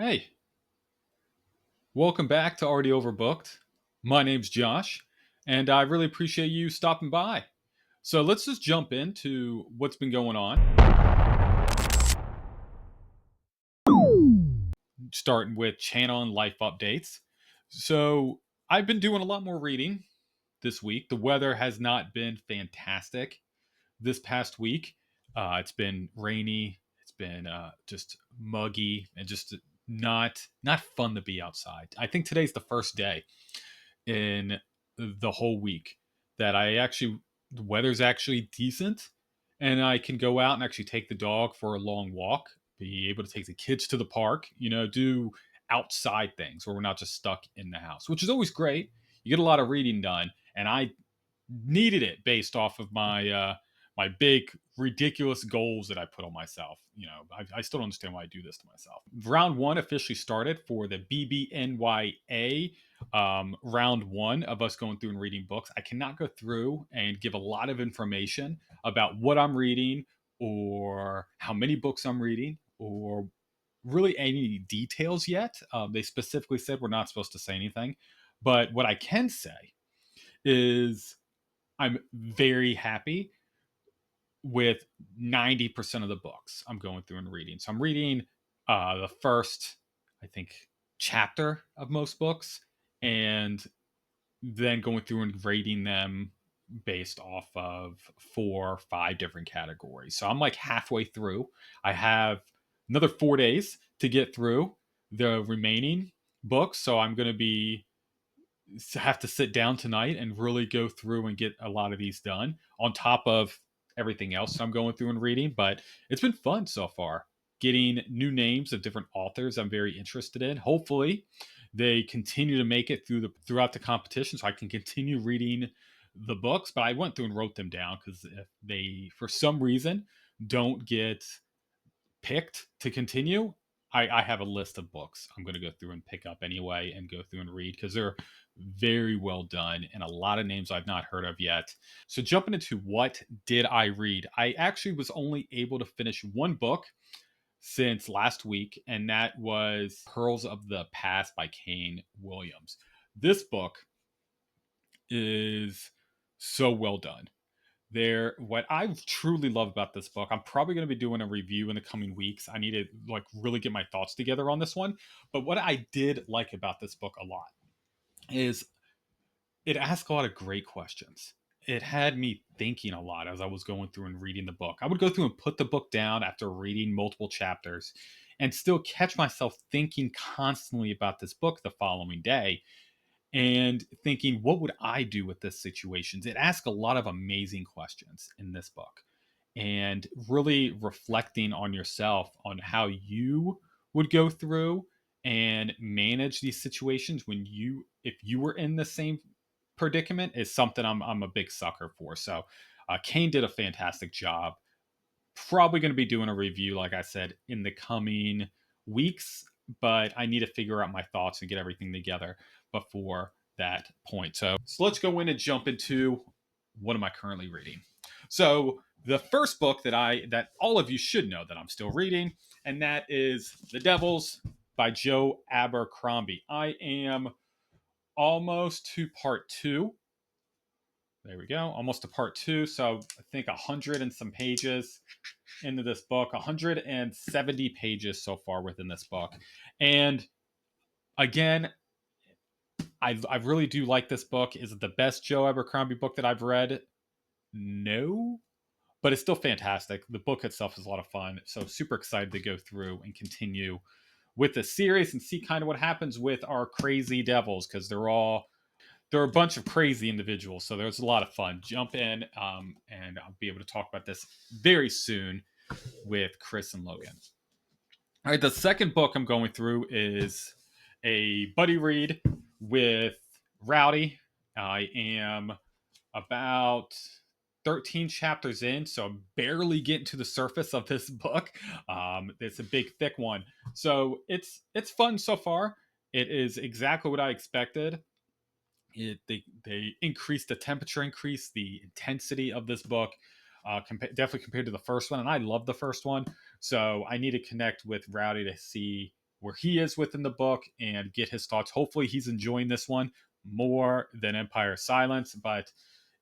Hey, welcome back to Already Overbooked. My name's Josh, and I really appreciate you stopping by. So let's just jump into what's been going on. Starting with channel and life updates. So I've been doing a lot more reading this week. The weather has not been fantastic this past week. It's been rainy. It's been just muggy and just not fun to be outside. I think today's the first day in the whole week that the weather's actually decent and I can go out and actually take the dog for a long walk, be able to take the kids to the park, do outside things where we're not just stuck in the house, which is always great. You get a lot of reading done, and I needed it based off of my big ridiculous goals that I put on myself. I still don't understand why I do this to myself. Round one officially started for the BBNYA round one of us going through and reading books. I cannot go through and give a lot of information about what I'm reading or how many books I'm reading or really any details yet. They specifically said we're not supposed to say anything. But what I can say is I'm very happy with 90% of the books I'm going through and reading. So I'm reading the first, I think, chapter of most books and then going through and rating them based off of 4 or 5 different categories. So I'm like halfway through. I have another 4 days to get through the remaining books. So I'm going to be have to sit down tonight and really go through and get a lot of these done on top of everything else I'm going through and reading. But it's been fun so far getting new names of different authors I'm very interested in. Hopefully they continue to make it throughout the competition so I can continue reading the books. But I went through and wrote them down because if they for some reason don't get picked to continue, I have a list of books I'm going to go through and pick up anyway and go through and read because they're very well done and a lot of names I've not heard of yet. So jumping into what did I read? I actually was only able to finish one book since last week, and that was Pearls of the Past by Kane Williams. This book is so well done. What I truly love about this book, I'm probably going to be doing a review in the coming weeks. I need to really get my thoughts together on this one. But what I did like about this book a lot is it asked a lot of great questions. It had me thinking a lot as I was going through and reading the book. I would go through and put the book down after reading multiple chapters and still catch myself thinking constantly about this book the following day and thinking, what would I do with this situation? It asks a lot of amazing questions in this book and really reflecting on yourself on how you would go through and manage these situations if you were in the same predicament is something I'm a big sucker for. So Kane did a fantastic job. Probably going to be doing a review, like I said, in the coming weeks, but I need to figure out my thoughts and get everything together before that point. So let's go in and jump into what am I currently reading. So the first book that all of you should know that I'm still reading, and that is The Devils by Joe Abercrombie. I am almost to part 2. There we go, almost to part 2. So I think 100 and some pages into this book, 170 pages so far within this book. And again, I really do like this book. Is it the best Joe Abercrombie book that I've read? No, but it's still fantastic. The book itself is a lot of fun. So super excited to go through and continue with the series and see kind of what happens with our crazy devils because they're a bunch of crazy individuals. So there's a lot of fun. Jump in, and I'll be able to talk about this very soon with Chris and Logan. All right, the second book I'm going through is a buddy read with Rowdy. I am about 13 chapters in, so I'm barely getting to the surface of this book. It's a big, thick one. So it's fun so far. It is exactly what I expected. They increased the temperature, increased the intensity of this book, definitely compared to the first one. And I love the first one. So I need to connect with Rowdy to see where he is within the book and get his thoughts. Hopefully, he's enjoying this one more than Empire Silence, but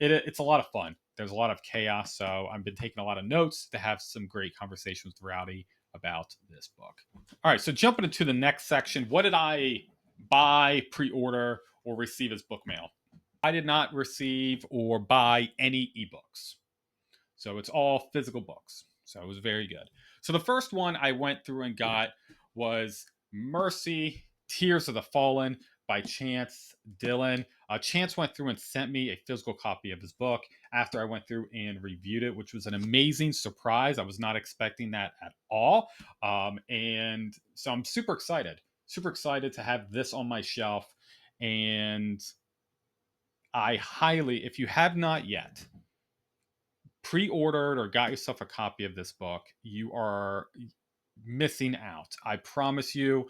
it's a lot of fun. There's a lot of chaos, so I've been taking a lot of notes to have some great conversations with Rowdy about this book. All right, so jumping into the next section, what did I buy, pre-order, or receive as book mail? I did not receive or buy any ebooks. So it's all physical books. So it was very good. So the first one I went through and got was Mercy, Tears of the Fallen by Chance Dillon. Chance went through and sent me a physical copy of his book after I went through and reviewed it, which was an amazing surprise. I was not expecting that at all. And so I'm super excited to have this on my shelf. And I highly, if you have not yet, pre-ordered or got yourself a copy of this book, you are missing out. I promise you,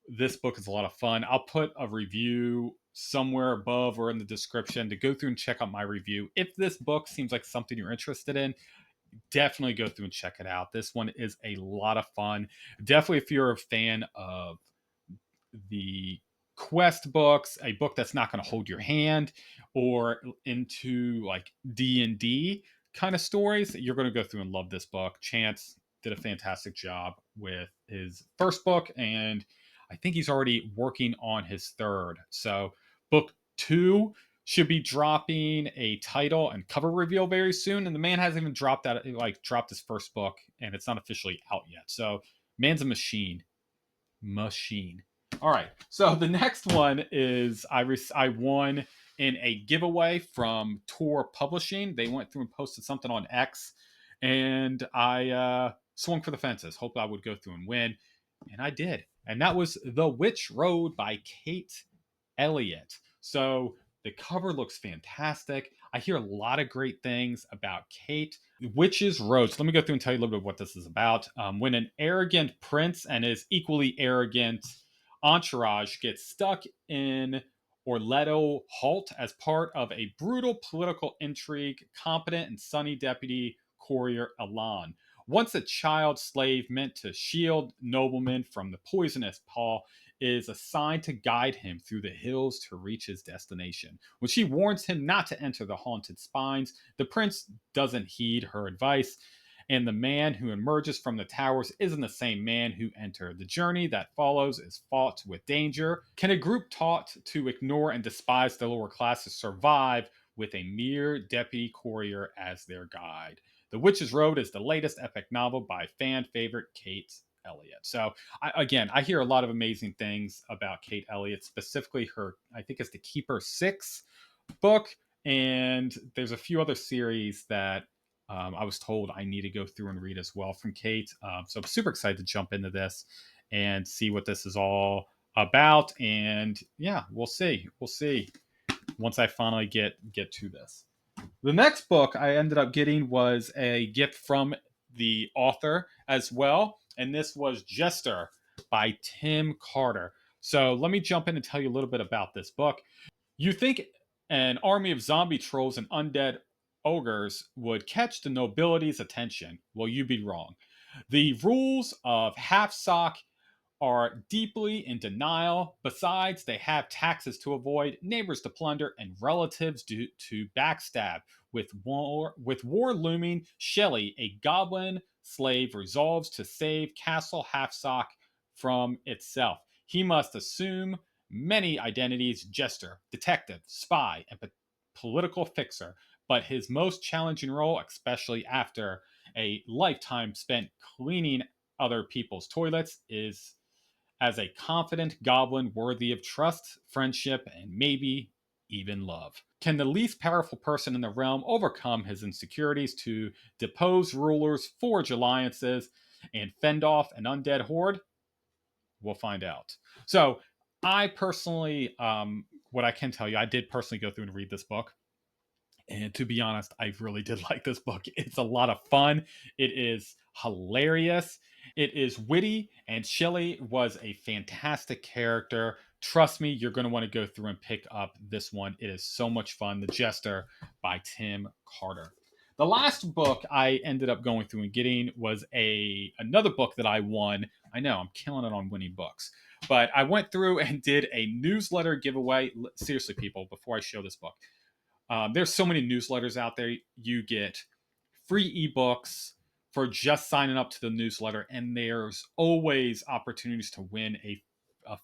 this book is a lot of fun. I'll put a review somewhere above or in the description to go through and check out my review. If this book seems like something you're interested in, definitely go through and check it out. This one is a lot of fun. Definitely if you're a fan of the quest books, a book that's not going to hold your hand, or into like D&D kind of stories, you're going to go through and love this book. Chance did a fantastic job with his first book, and I think he's already working on his third. So book 2 should be dropping a title and cover reveal very soon, and the man hasn't even dropped his first book, and it's not officially out yet. So man's a machine. All right. So the next one is I won in a giveaway from Tor Publishing. They went through and posted something on X, and I swung for the fences. Hoped I would go through and win, and I did. And that was The Witch Road by Kate Elliott. So the cover looks fantastic. I hear a lot of great things about Kate. Witch's Road. So let me go through and tell you a little bit what this is about. When an arrogant prince and his equally arrogant entourage gets stuck in Orletto Halt as part of a brutal political intrigue, competent and sunny deputy courier Alan. Once a child slave meant to shield noblemen from the poisonous paw, is assigned to guide him through the hills to reach his destination. When she warns him not to enter the haunted spines, the prince doesn't heed her advice, and the man who emerges from the towers isn't the same man who entered. The journey that follows is fraught with danger. Can a group taught to ignore and despise the lower classes survive with a mere deputy courier as their guide? The Witch's Road is the latest epic novel by fan favorite Kate Elliott. So I hear a lot of amazing things about Kate Elliott, specifically her, I think it's the Keeper 6 book. And there's a few other series that I was told I need to go through and read as well from Kate. So I'm super excited to jump into this and see what this is all about. And yeah, we'll see. We'll see once I finally get to this. The next book I ended up getting was a gift from the author as well, and this was Jester by Tim Carter. So let me jump in and tell you a little bit about this book. You think an army of zombie trolls and undead ogres would catch the nobility's attention. Well, you'd be wrong. The rules of half sock are deeply in denial. Besides, they have taxes to avoid, neighbors to plunder, and relatives to backstab. With war looming, Shelley, a goblin slave, resolves to save Castle Halfsock from itself. He must assume many identities: jester, detective, spy, and political fixer. But his most challenging role, especially after a lifetime spent cleaning other people's toilets, is as a confident goblin worthy of trust, friendship, and maybe even love. Can the least powerful person in the realm overcome his insecurities to depose rulers, forge alliances, and fend off an undead horde? We'll find out. So, I personally, what I can tell you, I did personally go through and read this book. And to be honest, I really did like this book. It's a lot of fun. It is hilarious. It is witty. And Shelley was a fantastic character. Trust me, you're going to want to go through and pick up this one. It is so much fun. The Jester by Tim Carter. The last book I ended up going through and getting was another book that I won I know I'm killing it on winning books. But I went through and did a newsletter giveaway. Seriously, people, before I show this book, there's so many newsletters out there. You get free ebooks for just signing up to the newsletter, and there's always opportunities to win a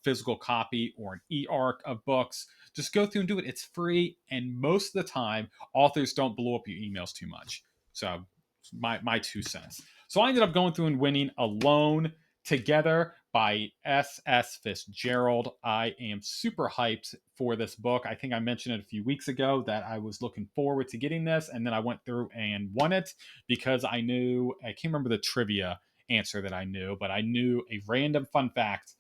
physical copy or an e-arc of books. Just go through and do it. It's free, and most of the time, authors don't blow up your emails too much. So, my 2 cents. So I ended up going through and winning Alone Together by S.S. Fitzgerald. I am super hyped for this book. I think I mentioned it a few weeks ago that I was looking forward to getting this, and then I went through and won it because I can't remember the trivia answer that I knew, but I knew a random fun fact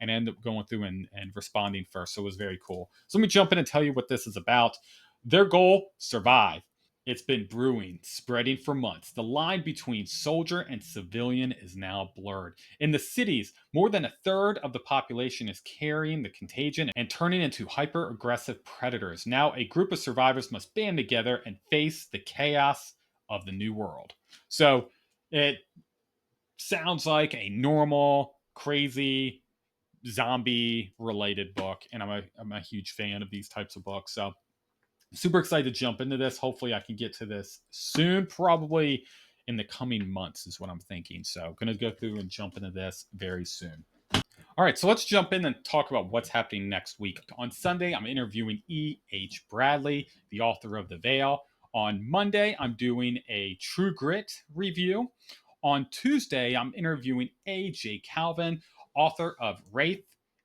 and ended up going through and responding first. So it was very cool. So let me jump in and tell you what this is about. Their goal: survive. It's been brewing, spreading for months. The line between soldier and civilian is now blurred. In the cities, more than a third of the population is carrying the contagion and turning into hyper aggressive predators. Now, a group of survivors must band together and face the chaos of the new world. So, it sounds like a normal, crazy, zombie related book, and I'm a huge fan of these types of books. So, super excited to jump into this. Hopefully, I can get to this soon, probably in the coming months, is what I'm thinking. So, going to go through and jump into this very soon. All right, so let's jump in and talk about what's happening next week. On Sunday, I'm interviewing E.H. Bradley, the author of The Veil. On Monday, I'm doing a True Grit review. On Tuesday, I'm interviewing A.J. Calvin, author of Wraith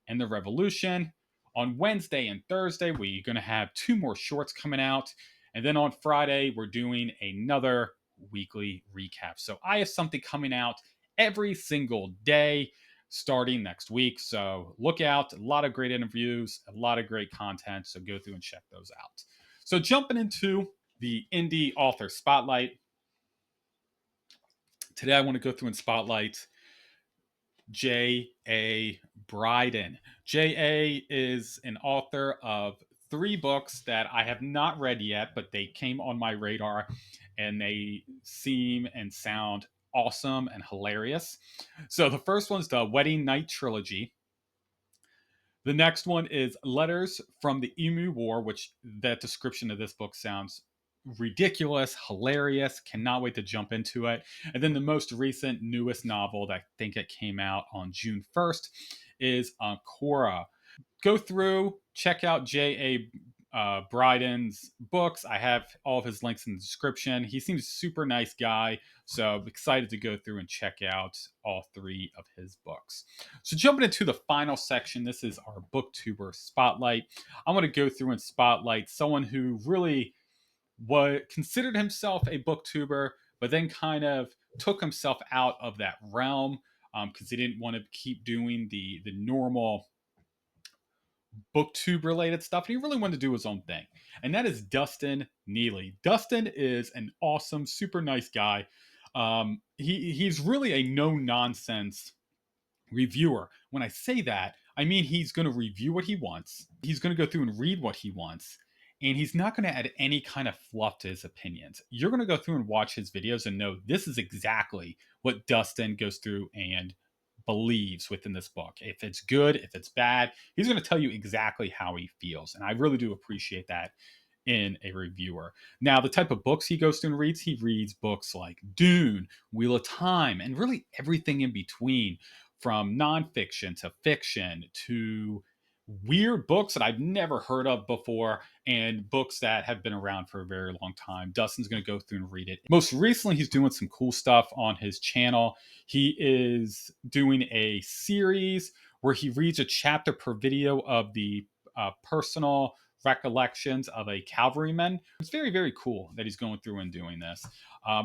and the Revolution. On Wednesday and Thursday, we're going to have 2 more shorts coming out. And then on Friday, we're doing another weekly recap. So I have something coming out every single day starting next week. So look out. A lot of great interviews, a lot of great content. So go through and check those out. So jumping into the indie author spotlight. Today I want to go through and spotlight J.A. Bryden. J.A. is an author of 3 books that I have not read yet, but they came on my radar and they seem and sound awesome and hilarious. So the first one's the Wedding Night Trilogy. The next one is Letters from the Emu War, which that description of this book sounds ridiculous, hilarious. Cannot wait to jump into it. And then the most recent, newest novel that I think it came out on June 1st is Cora. Go through, check out J.A. Bryden's books. I have all of his links in the description. He seems a super nice guy, so I'm excited to go through and check out all 3 of his books. So jumping into the final section, this is our BookTuber Spotlight. I'm going to go through and spotlight someone who really considered himself a booktuber, but then kind of took himself out of that realm because he didn't want to keep doing the normal booktube related stuff. He really wanted to do his own thing, and that is Dustin Neely. Dustin is an awesome, super nice guy. He's really a no nonsense reviewer. When I say that, I mean he's going to review what he wants. He's going to go through and read what he wants. And he's not going to add any kind of fluff to his opinions. You're going to go through and watch his videos and know this is exactly what Dustin goes through and believes within this book. If it's good, if it's bad, he's going to tell you exactly how he feels. And I really do appreciate that in a reviewer. Now, the type of books he goes through and reads, he reads books like Dune, Wheel of Time, and really everything in between, from nonfiction to fiction to weird books that I've never heard of before and books that have been around for a very long time. Dustin's going to go through and read it. Most recently, he's doing some cool stuff on his channel. He is doing a series where he reads a chapter per video of the personal recollections of a cavalryman. It's very, very cool that he's going through and doing this.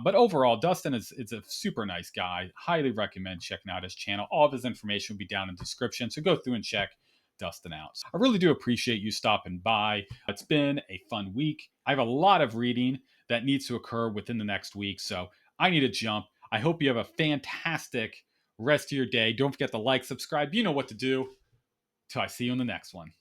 But overall, Dustin is a super nice guy. Highly recommend checking out his channel. All of his information will be down in the description, so go through and check Dustin out. I really do appreciate you stopping by. It's been a fun week. I have a lot of reading that needs to occur within the next week, so I need to jump. I hope you have a fantastic rest of your day. Don't forget to like, subscribe. You know what to do. Till I see you in the next one.